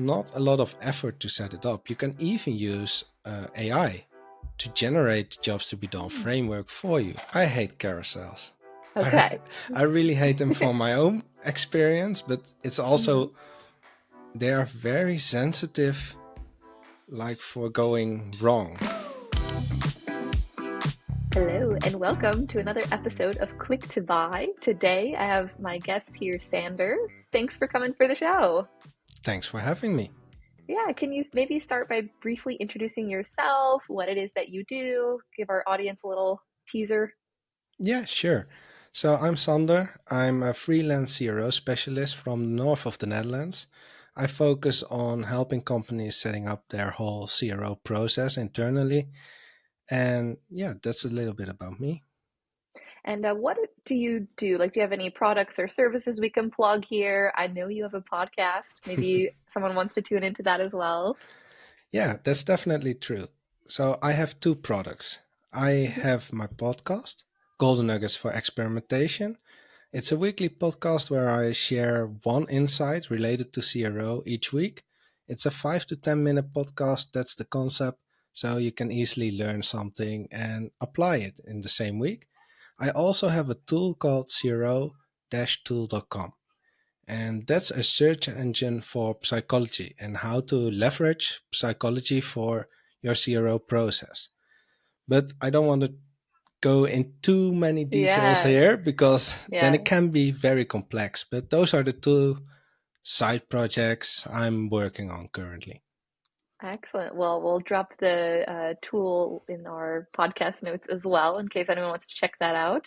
not a lot of effort to set it up. You can even use AI to generate the jobs to be done Hmm. framework for you. I hate carousels. I, Okay. I really hate them from my own experience, but it's Mhm. also, they are very sensitive, like for going wrong. Hello, and welcome to another episode of Click to Buy. Today, I have my guest here, Sander. Thanks for coming for the show. Thanks for having me. Yeah, can you maybe start by briefly introducing yourself, what it is that you do, give our audience a little teaser? Yeah, sure. So I'm Sander. I'm a freelance CRO specialist from the north of the Netherlands. I focus on helping companies setting up their whole CRO process internally. And yeah, that's a little bit about me. And what do you do? Like, do you have any products or services we can plug here? I know you have a podcast. Maybe someone wants to tune into that as well. Yeah, that's definitely true. So I have two products. I Mhm. have my podcast, Golden Nuggets for Experimentation. It's a weekly podcast where I share one insight related to CRO each week. It's a 5 to 10 minute podcast. That's the concept. So you can easily learn something and apply it in the same week. I also have a tool called CRO-tool.com. And that's a search engine for psychology and how to leverage psychology for your CRO process. But I don't want to go in too many details Yeah, here because then yeah. it can be very complex. But those are the two side projects I'm working on currently. Excellent. Well, we'll drop the tool in our podcast notes as well in case anyone wants to check that out.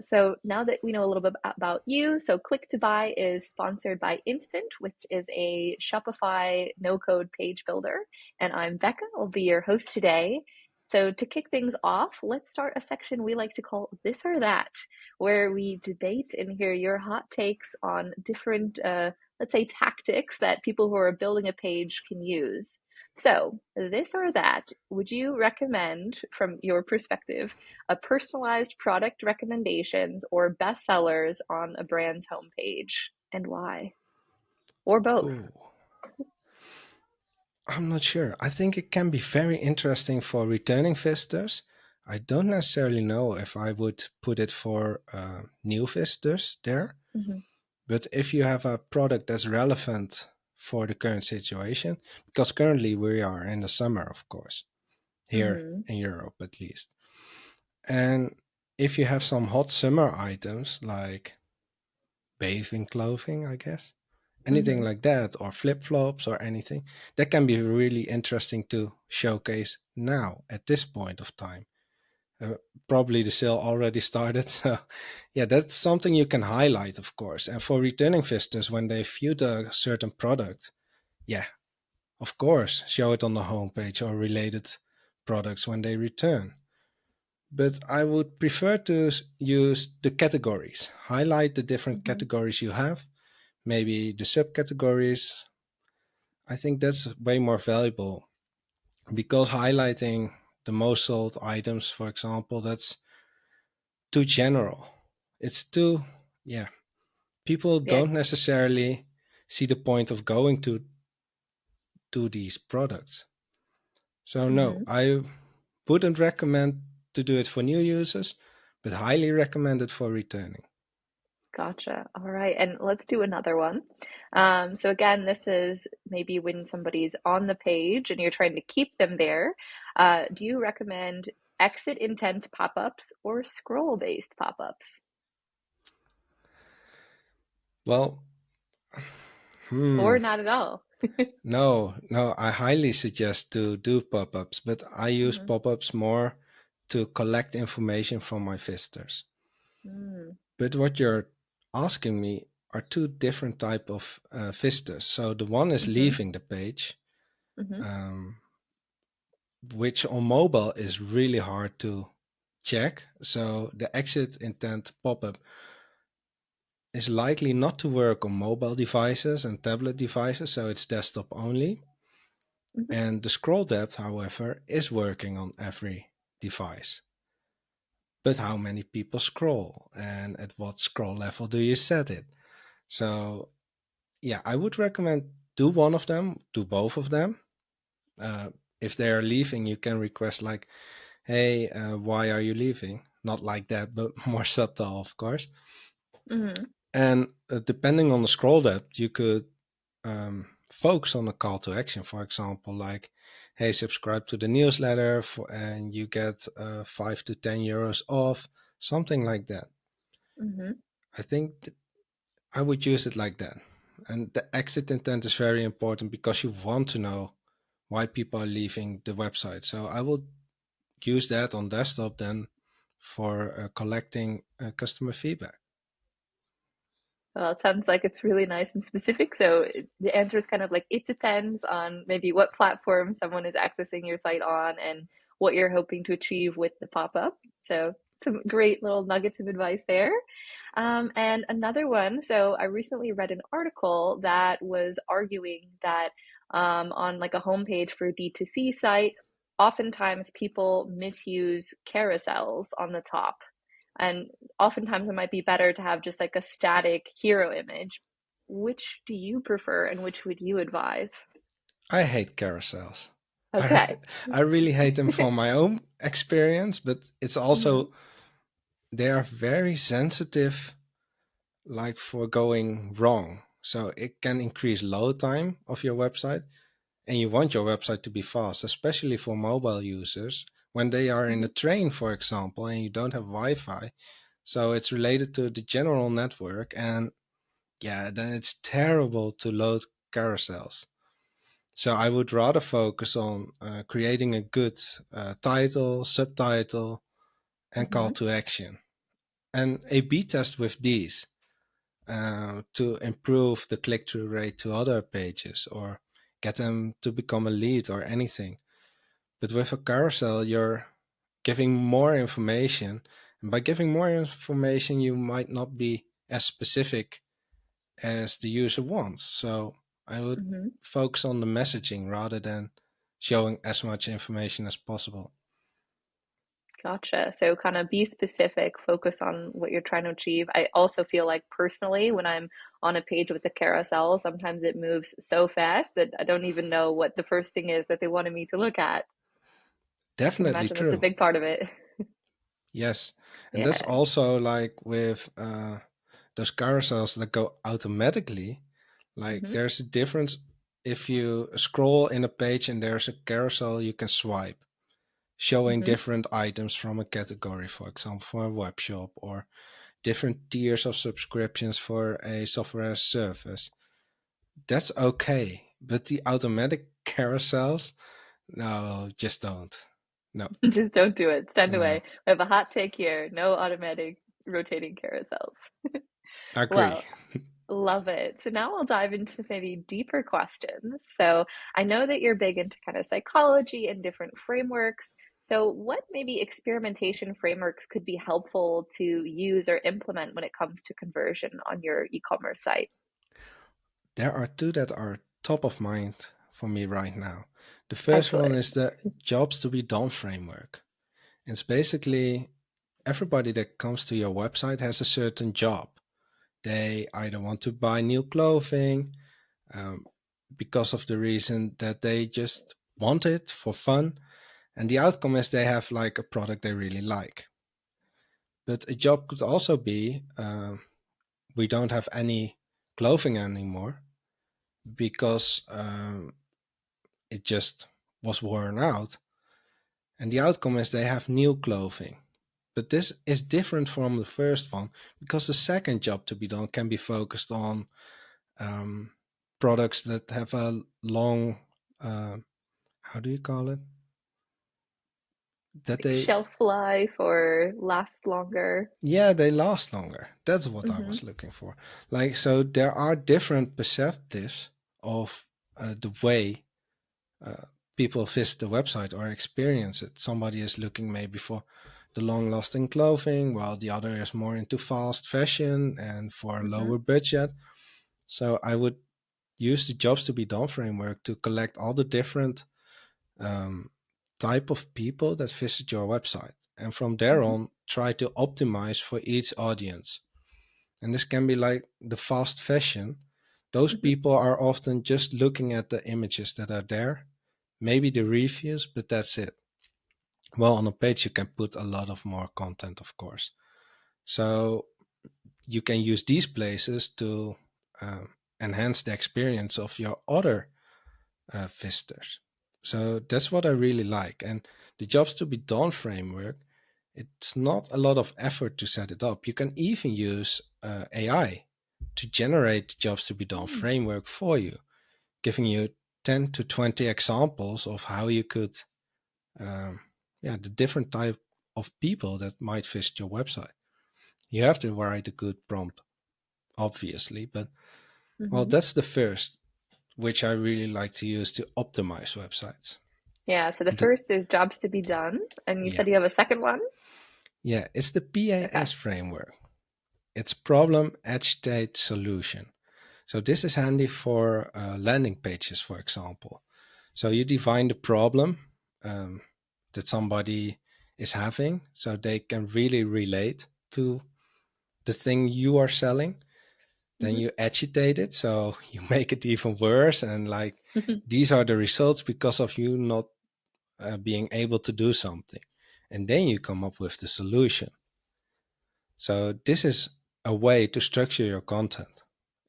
So now that we know a little bit about you, so Click to Buy is sponsored by Instant, which is a Shopify no-code page builder. And I'm Becca. I'll be your host today. So to kick things off, let's start a section we like to call This or That, where we debate and hear your hot takes on different, let's say, tactics that people who are building a page can use. So, this or that, would you recommend, from your perspective, a personalized product recommendations or bestsellers on a brand's homepage, and why? Or both? Oh, I'm not sure. I think it can be very interesting for returning visitors. I don't necessarily know if I would put it for new visitors there. Hmm. But if you have a product that's relevant for the current situation, because currently we are in the summer, of course, here Hmm. in Europe at least. And if you have some hot summer items like bathing clothing, I guess, anything Hmm. like that, or flip flops or anything, that can be really interesting to showcase now at this point of time. Uh, Probably the sale already started. So, yeah, that's something you can highlight, of course. And for returning visitors, when they viewed a certain product, yeah, of course, show it on the homepage or related products when they return. But I would prefer to use the categories, highlight the different Hmm. categories you have, maybe the subcategories. I think that's way more valuable because highlighting the most sold items, for example, that's too general. It's too, yeah, people Yeah. don't necessarily see the point of going to these products. So no, Hmm. I wouldn't recommend to do it for new users, but highly recommend it for returning. Gotcha. All right. And let's do another one. So again, this is maybe when somebody's on the page and you're trying to keep them there. Do you recommend exit intent pop-ups or scroll-based pop-ups? Well, Or hmm, not at all? no, I highly suggest to do pop-ups, but I use Hmm. pop-ups more to collect information from my visitors. Mm. But what you're asking me are two different type of visitors. So the one is Hmm. leaving the page, Hmm. um, which on mobile is really hard to check. So the exit intent pop-up is likely not to work on mobile devices and tablet devices, so it's desktop only. Hmm. And the scroll depth, however, is working on every device. But how many people scroll and at what scroll level do you set it? So, yeah, I would recommend do one of them, do both of them. Uh, if they are leaving, you can request like, "Hey, why are you leaving?" Not like that, but more subtle, of course. Mm-hmm. And depending on the scroll depth, you could focus on the call to action. For example, like, "Hey, subscribe to the newsletter and you get 5 to 10 euros off," something like that. Mm-hmm. I think I would use it like that. And the exit intent is very important because you want to know why people are leaving the website. So I will use that on desktop then for collecting customer feedback. Well, it sounds like it's really nice and specific. So the answer is kind of like it depends on maybe what platform someone is accessing your site on and what you're hoping to achieve with the pop-up. So some great little nuggets of advice there. And another one, so I recently read an article that was arguing that on like a homepage for a D2C site, oftentimes people misuse carousels on the top. And oftentimes it might be better to have just like a static hero image. Which do you prefer and which would you advise? I hate carousels. I Okay. I really hate them from my own experience, but it's Hmm. also they are very sensitive like for going wrong. So it can increase load time of your website and you want your website to be fast, especially for mobile users when they are in a Hmm. train, for example, and you don't have Wi-Fi. So it's related to the general network, and yeah, then it's terrible to load carousels. So I would rather focus on creating a good title, subtitle, and call Hmm. to action, and A/B test with these to improve the click-through rate to other pages or get them to become a lead or anything. But with a carousel, you're giving more information, and by giving more information, you might not be as specific as the user wants. So I would Hmm. focus on the messaging rather than showing as much information as possible. Gotcha. So kind of be specific, focus on what you're trying to achieve. I also feel like personally, when I'm on a page with a carousel, sometimes it moves so fast that I don't even know what the first thing is that they wanted me to look at. Can Definitely imagine that's a true. big part of it. Yes. And that's Yeah. also like with those carousels that go automatically. Like Hmm. there's a difference if you scroll in a page and there's a carousel you can swipe, showing Hmm. different items from a category, for example, for a web shop, or different tiers of subscriptions for a software as a service. That's okay. But the automatic carousels, no, just don't. No, Just don't do it. Stand no. away. We have a hot take here. No automatic rotating carousels. Agree. Well, love it. So now we'll dive into maybe deeper questions. So I know that you're big into kind of psychology and different frameworks. So what maybe experimentation frameworks could be helpful to use or implement when it comes to conversion on your e-commerce site? There are two that are top of mind for me right now. The first one Excellent. is the jobs to be done framework. It's basically everybody that comes to your website has a certain job. They either want to buy new clothing um, because of the reason that they just want it for fun, and the outcome is they have like a product they really like. But a job could also be we don't have any clothing anymore because it just was worn out. And the outcome is they have new clothing. But this is different from the first one because the second job to be done can be focused on um, products that have a long, uh, how do you call it? That Like they, shelf life or last longer. yeah, they last longer. That's what I Hmm. was looking for. Like, so there are different perspectives of the way uh, people visit the website or experience it. Somebody is looking maybe for the long lasting clothing, while the other is more into fast fashion and for a Hmm. lower budget. So I would use the jobs to be done framework to collect all the different um, type of people that visit your website. And from there Hmm. on, try to optimize for each audience. And this can be like the fast fashion. Those Hmm. people are often just looking at the images that are there, maybe the reviews, but that's it. Well, on a page, you can put a lot of more content, of course. So you can use these places to enhance the experience of your other visitors. So that's what I really like. And the jobs to be done framework, it's not a lot of effort to set it up. You can even use AI to generate the jobs to be done Mm. framework for you, giving you 10 to 20 examples of how you could, um, yeah, the different type of people that might visit your website. You have to write a good prompt, obviously, but well, Hmm. that's the first, which I really like to use to optimize websites. Yeah, so the And the, first is jobs to be done, and you yeah, said you have a second one? yeah, it's the Okay. PAS framework. It's problem agitate solution. So this is handy for landing pages, for example. So you define the problem um, that somebody is having, so they can really relate to the thing you are selling. Then Hmm. you agitate it, so you make it even worse, and like these are the results because of you not being able to do something, and then you come up with the solution. So this is a way to structure your content,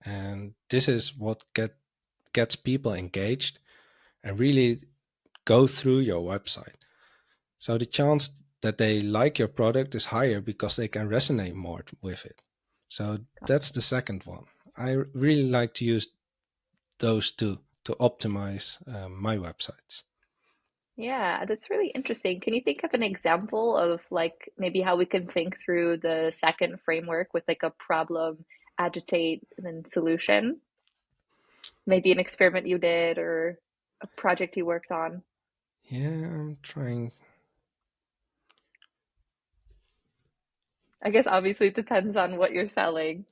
and this is what gets people engaged and really go through your website. So the chance that they like your product is higher because they can resonate more with it. So that's the Gotcha. second one. I really like to use those two to optimize my websites. Yeah, that's really interesting. Can you think of an example of like maybe how we can think through the second framework with like a problem, agitate, and then solution? Maybe an experiment you did or a project you worked on. Yeah, I'm trying. I guess obviously it depends on what you're selling.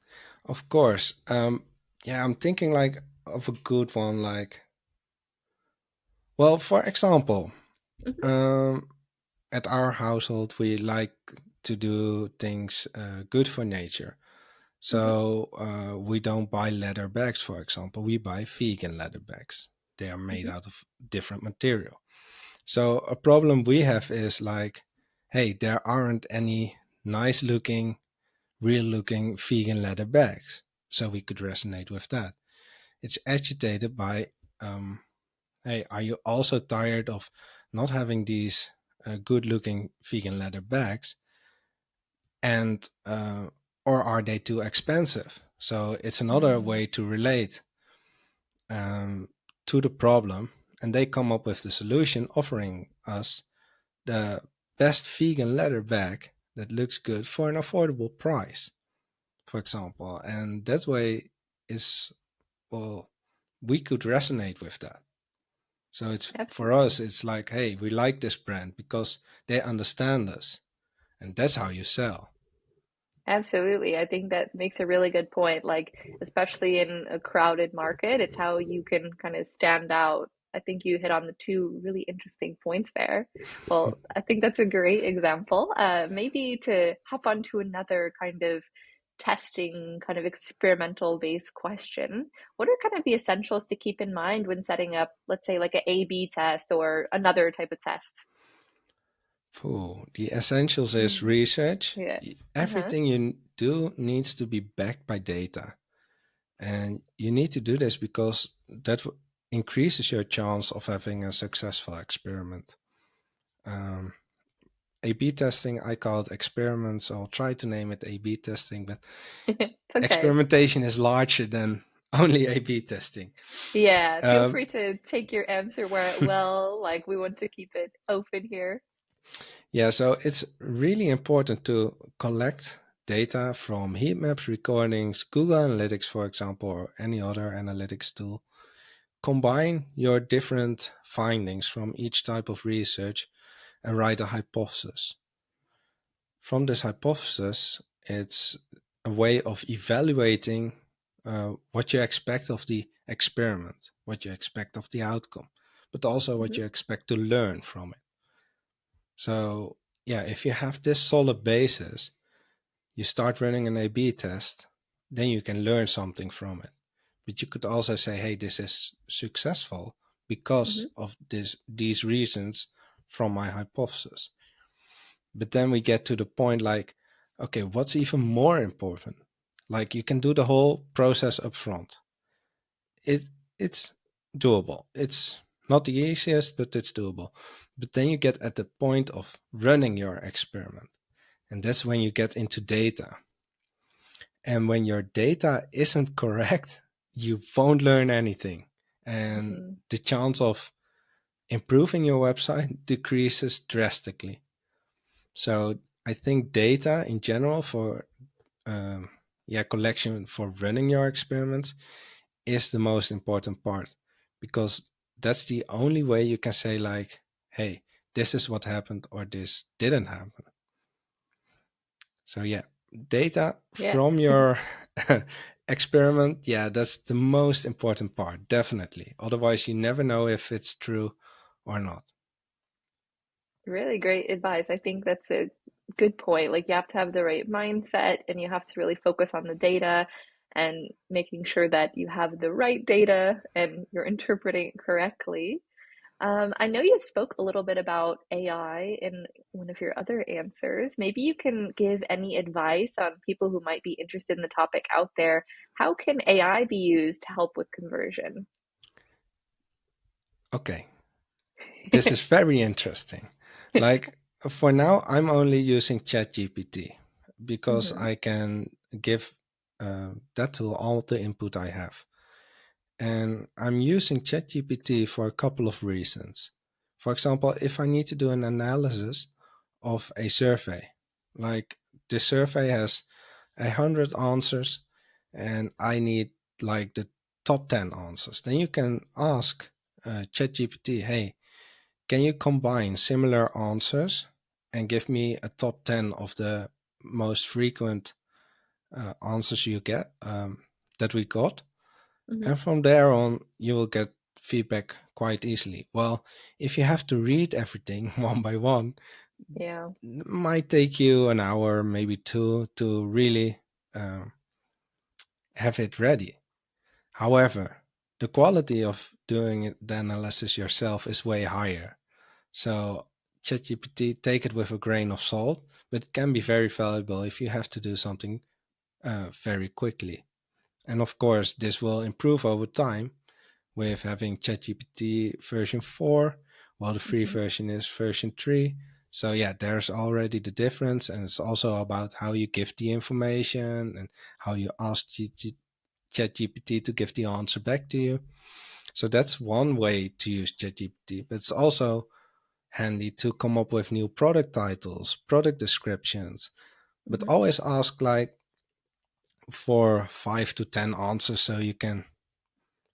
Of course. Yeah, I'm thinking like of a good one. Like, well, for example, Hmm. um, at our household, we like to do things good for nature. Hmm. So we don't buy leather bags, for example. We buy vegan leather bags. They are made Hmm. out of different material. So a problem we have is like, hey, there aren't any nice looking, real looking vegan leather bags. So we could resonate with that. It's agitated by, hey, are you also tired of not having these good looking vegan leather bags? And or are they too expensive? So it's another Mm. way to relate um, to the problem, and they come up with the solution, offering us the best vegan leather bag that looks good for an affordable price, for example. And that way is, well, we could resonate with that. So it's for us, Absolutely. it's like, hey, we like this brand because they understand us, and that's how you sell. Absolutely. I think that makes a really good point. Like, especially in a crowded market, it's how you can kind of stand out. I think you hit on the two really interesting points there. Well, I think that's a great example. Maybe to hop onto another kind of testing, kind of experimental based question. What are kind of the essentials to keep in mind when setting up, let's say, like an A/B test or another type of test? Ooh, the essentials is Mm. research. Yeah. Uh-huh. Everything you do needs to be backed by data. And you need to do this because increases your chance of having a successful experiment. Um, A/B testing, I call it experiments. I'll try to name it A/B testing, but It's okay. experimentation is larger than only A/B testing. Yeah, feel Um, free to take your answer where it will. Like, we want to keep it open here. yeah, so it's really important to collect data from heat maps, recordings, Google Analytics, for example, or any other analytics tool. Combine your different findings from each type of research and write a hypothesis. From this hypothesis, it's a way of evaluating what you expect of the experiment, what you expect of the outcome, but also what Hmm. you expect to learn from it. So, yeah, if you have this solid basis, you start running an A/B test, then you can learn something from it. but you could also say, hey, this is successful because Hmm. of these reasons from my hypothesis. But then we get to the point like, okay, what's even more important? Like you can do the whole process up front. It's doable. It's not the easiest, but it's doable. But then you get at the point of running your experiment. And that's when you get into data. And when your data isn't correct, you won't learn anything. And Hmm. the chance of improving your website decreases drastically. So I think data in general for um, collection for running your experiments is the most important part, because that's the only way you can say like, hey, this is what happened or this didn't happen. So yeah, data Yeah. from your experiment, yeah, that's the most important part, definitely. Otherwise, you never know if it's true or not. Really great advice. I think that's a good point. Like you have to have the right mindset and you have to really focus on the data and making sure that you have the right data and you're interpreting it correctly. I know you spoke a little bit about AI in one of your other answers. Maybe you can give any advice on people who might be interested in the topic out there. How can AI be used to help with conversion? Okay, this is very interesting. Like for now, I'm only using ChatGPT because Hmm. I can give that tool all the input I have. And I'm using ChatGPT for a couple of reasons. For example, if I need to do an analysis of a survey, like the survey has 100 answers and I need like the top 10 answers, then you can ask ChatGPT, hey, can you combine similar answers and give me a top 10 of the most frequent answers you get that we got? Hmm. And from there on, you will get feedback quite easily. Well, if you have to read everything one by one, Yeah. it might take you an hour, maybe two, to really um, have it ready. However, the quality of doing the analysis yourself is way higher. So ChatGPT, take it with a grain of salt, but it can be very valuable if you have to do something very quickly. And of course, this will improve over time with having ChatGPT version 4, while the free Hmm. version is version 3. So yeah, there's already the difference, and it's also about how you give the information and how you ask ChatGPT to give the answer back to you. So that's one way to use ChatGPT, but it's also handy to come up with new product titles, product descriptions, but Hmm. always ask like for 5 to 10 answers so you can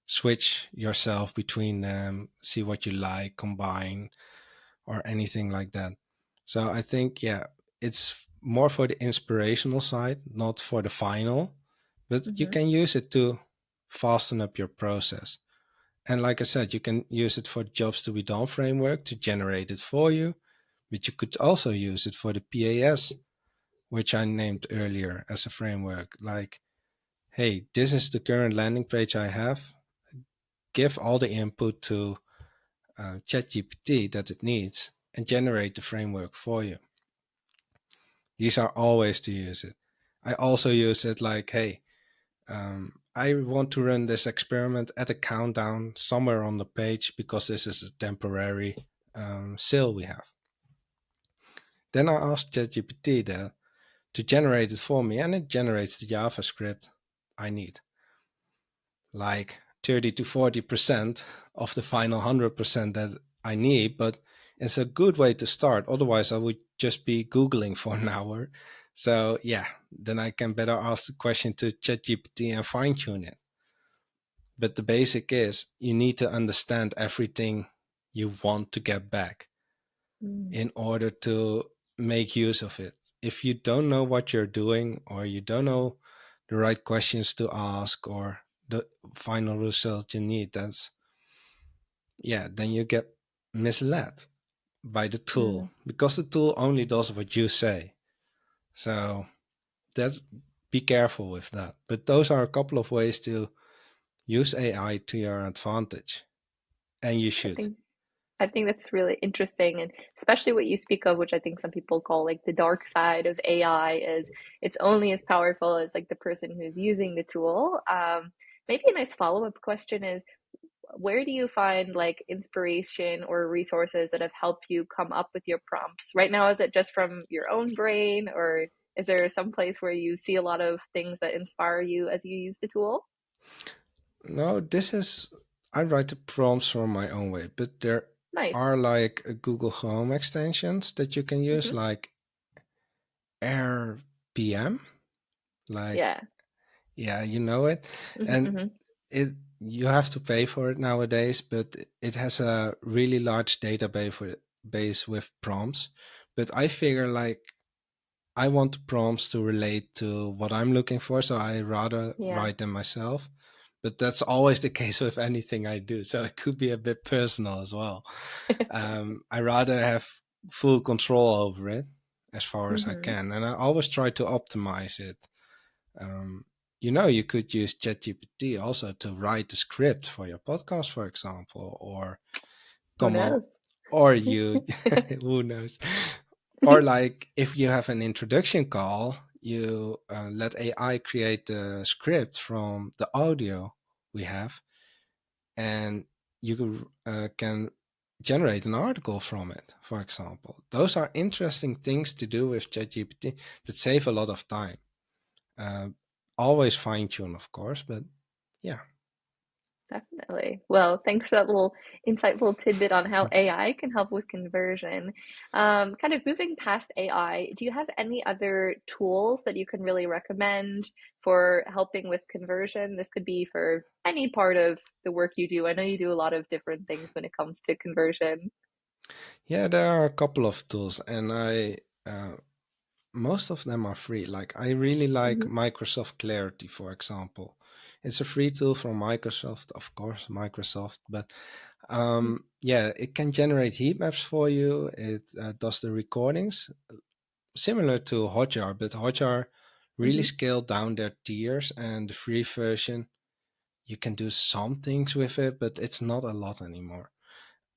switch yourself between them, see what you like, combine, or anything like that. So I think, yeah, it's more for the inspirational side, not for the final, but you Hmm. can use it to fasten up your process. And like I said, you can use it for jobs to be done framework to generate it for you, but you could also use it for the PAS, which I named earlier as a framework. Like, hey, this is the current landing page I have. Give all the input to ChatGPT that it needs and generate the framework for you. These are all ways to use it. I also use it like, hey, I want to run this experiment at a countdown somewhere on the page because this is a temporary sale we have. Then I ask ChatGPT there to generate it for me, and it generates the JavaScript I need, like 30 to 40% of the final 100% that I need. But it's a good way to start. Otherwise, I would just be Googling for an hour. So, yeah, then I can better ask the question to ChatGPT and fine tune it. But the basic is you need to understand everything you want to get back Mm. in order to make use of it. If you don't know what you're doing or you don't know the right questions to ask or the final result you need, that's, yeah, then you get misled by the tool Mm. because the tool only does what you say. So that's, be careful with that. But those are a couple of ways to use AI to your advantage, and you I should. think I think that's really interesting, and especially what you speak of, which I think some people call like the dark side of AI, is it's only as powerful as like the person who's using the tool. Maybe a nice follow-up question is, where do you find like inspiration or resources that have helped you come up with your prompts? Right now, is it just from your own brain, or is there some place where you see a lot of things that inspire you as you use the tool? No, this is, I write the prompts from my own way, but there Nice. are like Google Home extensions that you can use, Hmm. like AirPM, like, Yeah. yeah, you know it. Hmm. And Hmm. it, you have to pay for it nowadays, but it has a really large database base with prompts. But I figure like I want the prompts to relate to what I'm looking for, so I rather Yeah. write them myself. But that's always the case with anything I do, so it could be a bit personal as well. I rather have full control over it as far as I Hmm. can, and I always try to optimize it. Um, you know, you could use ChatGPT also to write the script for your podcast, for example, or Who come on, knows? or you, who knows, or like if you have an introduction call, you let AI create the script from the audio we have, and you can generate an article from it, for example. Those are interesting things to do with ChatGPT that save a lot of time. Uh, Always fine tune, of course, but yeah. Definitely. Well, thanks for that little insightful tidbit on how AI can help with conversion. Kind of moving past AI, do you have any other tools that you can really recommend for helping with conversion? This could be for any part of the work you do. I know you do a lot of different things when it comes to conversion. Yeah, there are a couple of tools, and most of them are free. Like I really like Hmm. Microsoft Clarity, for example. It's a free tool from Microsoft, of course, Microsoft, but yeah, it can generate heat maps for you. It does the recordings, similar to Hotjar, but Hotjar really Hmm. scaled down their tiers, and the free version, you can do some things with it, but it's not a lot anymore.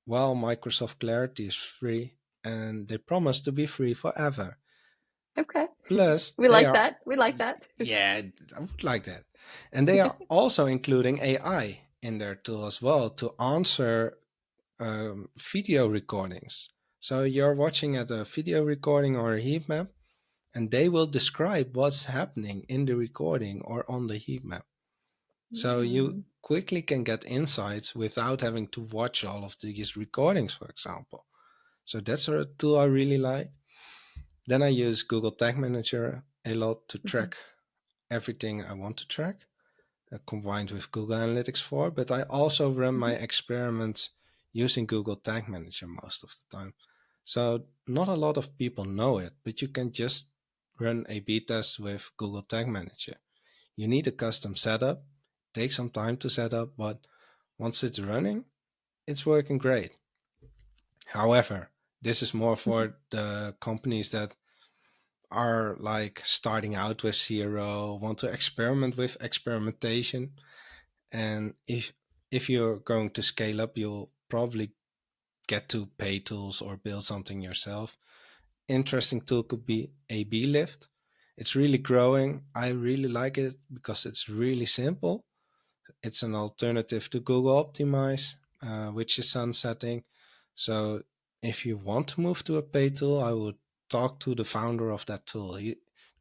Well, Microsoft Clarity is free, and they promise to be free forever. Okay. Plus, We they like are, that. We like that. yeah, I would like that. And they are also including AI in their tool as well to answer video recordings. So you're watching at a video recording or a heat map, and they will describe what's happening in the recording or on the heat map. So you Mm. quickly can get insights without having to watch all of these recordings, for example. So that's a tool I really like. Then I use Google Tag Manager a lot to Mhm. track everything I want to track, combined with Google Analytics 4. But I also run my Mhm. experiments using Google Tag Manager most of the time. So not a lot of people know it, but you can just run A/B tests with Google Tag Manager. You need a custom setup, takes some time to set up, but once it's running, it's working great. However, this is more Mhm. for the companies that are like starting out with CRO, want to experiment with experimentation, and if you're going to scale up, you'll probably get to pay tools or build something yourself. Interesting tool could be A/B Lift. It's really growing. I really like it because it's really simple. It's an alternative to Google Optimize, which is sunsetting. So if you want to move to a paid tool, I would talk to the founder of that tool.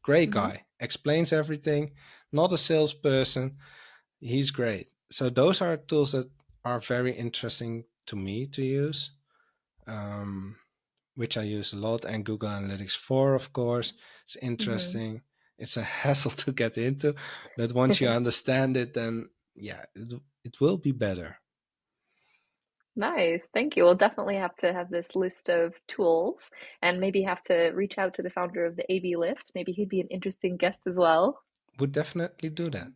Great Mhm. guy, explains everything, not a salesperson. He's great. So those are tools that are very interesting to me to use, um, which I use a lot. And Google Analytics 4, of course, is Mhm. interesting. It's a hassle to get into, but once you understand it, then yeah, it will be better. Nice. Thank you. We'll definitely have to have this list of tools and maybe have to reach out to the founder of the AB Lift. Maybe he'd be an interesting guest as well. Would definitely do that.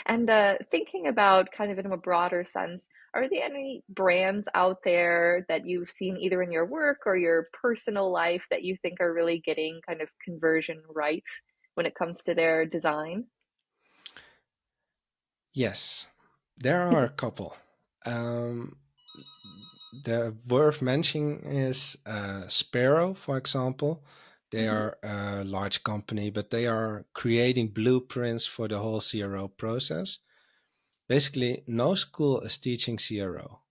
And thinking about kind of in a broader sense, are there any brands out there that you've seen either in your work or your personal life that you think are really getting kind of conversion right when it comes to their design? Yes, there are a couple. Um, the worth mentioning is Sparrow, for example. They Hmm. are a large company, but they are creating blueprints for the whole CRO process. Basically, no school is teaching CRO.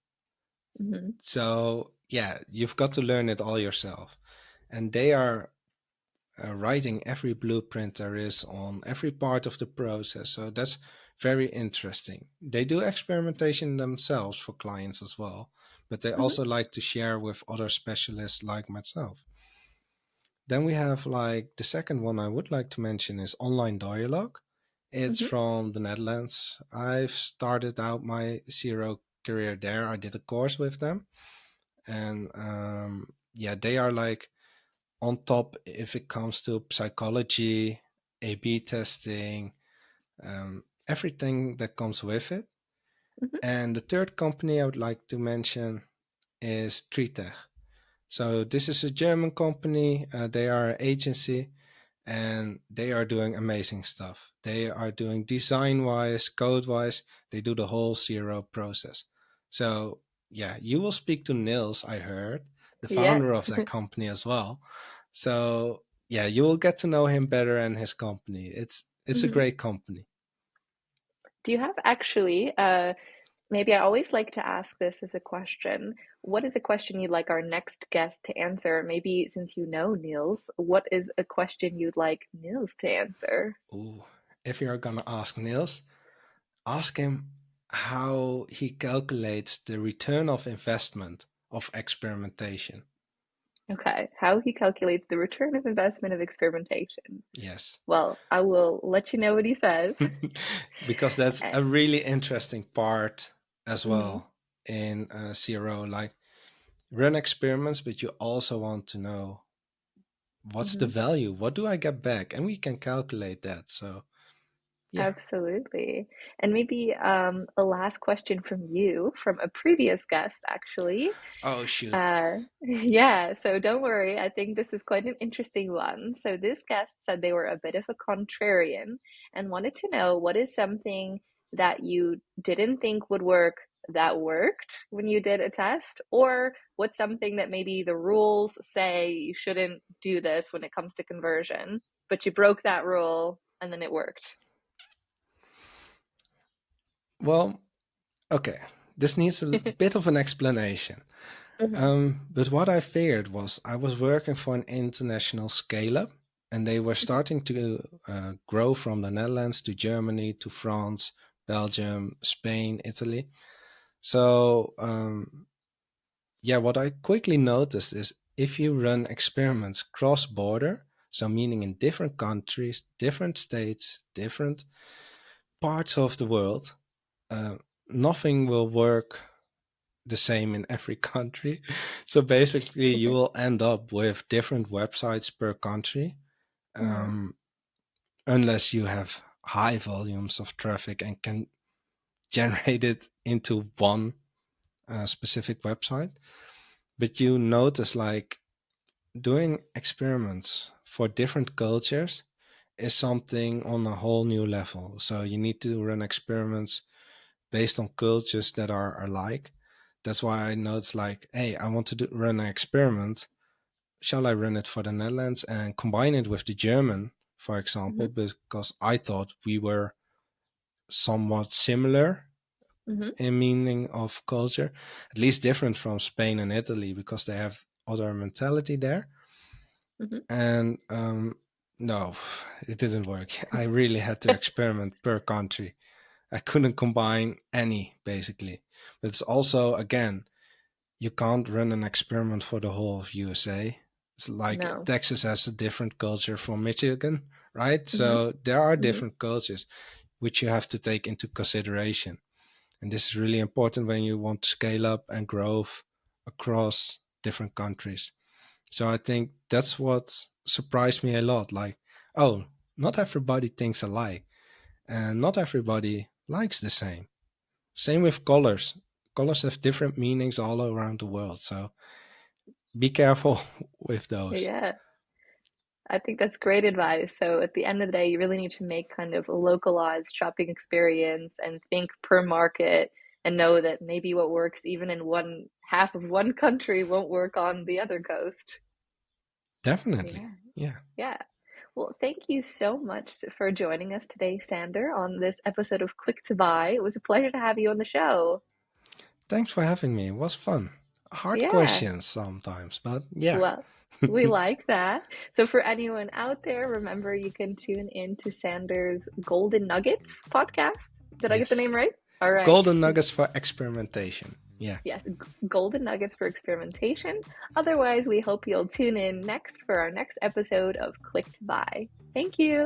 Hmm. So, yeah, you've got to learn it all yourself. And they are writing every blueprint there is on every part of the process. So that's very interesting. They do experimentation themselves for clients as well, but they Hmm. also like to share with other specialists like myself. Then we have like the second one I would like to mention is Online Dialogue. It's Hmm. from the Netherlands. I've started out my zero career there. I did a course with them, and yeah, they are like on top if it comes to psychology, A/B testing, everything that comes with it. Hmm. And the third company I would like to mention is Tritech. So this is a German company. They are an agency, and they are doing amazing stuff. They are doing design wise, code wise. They do the whole zero process. So yeah, you will speak to Nils, I heard, the Yes. founder of that company as well. So yeah, you will get to know him better and his company. It's a Hmm. great company. Do you have actually, maybe I always like to ask this as a question. What is a question you'd like our next guest to answer? Maybe since you know Niels, what is a question you'd like Niels to answer? Ooh, if you're gonna ask Nils, ask him how he calculates the return of investment of experimentation. Okay, how he calculates the return of investment of experimentation. Yes. Well, I will let you know what he says. Because that's Eh, a really interesting part as mhm, well in CRO. Like run experiments, but you also want to know what's the mhm. value? What do I get back? And we can calculate that. So, yeah. Absolutely. And maybe a last question from you, from a previous guest, actually. Oh, shoot. Yeah, so don't worry. I think this is quite an interesting one. So this guest said they were a bit of a contrarian and wanted to know what is something that you didn't think would work that worked when you did a test, or what's something that maybe the rules say you shouldn't do this when it comes to conversion, but you broke that rule and then it worked. Well, okay. This needs a bit of an explanation. Hmm. But what I figured was I was working for an international scale up, and they were Hmm. starting to grow from the Netherlands to Germany to France, Belgium, Spain, Italy. So, yeah, what I quickly noticed is if you run experiments cross border, so meaning in different countries, different states, different parts of the world, uh, nothing will work the same in every country. So basically, you will end up with different websites per country, Hmm. um, unless you have high volumes of traffic and can generate it into one specific website. But you notice like doing experiments for different cultures is something on a whole new level. So you need to run experiments based on cultures that are alike. That's why I know it's like, hey, I want to run an experiment. Shall I run it for the Netherlands and combine it with the German, for example, Hmm. because I thought we were somewhat similar Hmm. in meaning of culture, at least different from Spain and Italy because they have other mentality there. Hmm. And no, it didn't work. I really had to experiment per country. I couldn't combine any basically. But it's also again, you can't run an experiment for the whole of USA. It's like No. Texas has a different culture from Michigan, right? Hmm. So there are Hmm. different cultures which you have to take into consideration. And this is really important when you want to scale up and grow across different countries. So I think that's what surprised me a lot. Like, oh, not everybody thinks alike, and not everybody likes the same. Same with colors. Colors have different meanings all around the world. So be careful with those. Yeah, I think that's great advice. So at the end of the day, you really need to make kind of a localized shopping experience and think per market and know that maybe what works even in one half of one country won't work on the other coast. Definitely. Yeah, Yeah. yeah. Well, thank you so much for joining us today, Sander, on this episode of Click to Buy. It was a pleasure to have you on the show. Thanks for having me. It was fun. Hard Yeah. questions sometimes, but yeah. Well, we like that. So, for anyone out there, remember you can tune in to Sander's Golden Nuggets podcast. Did I get the name Yes. right? All right. Golden nuggets for experimentation. Yeah. Yes, Golden Nuggets for experimentation. Otherwise, we hope you'll tune in next for our next episode of Click to Buy. Thank you.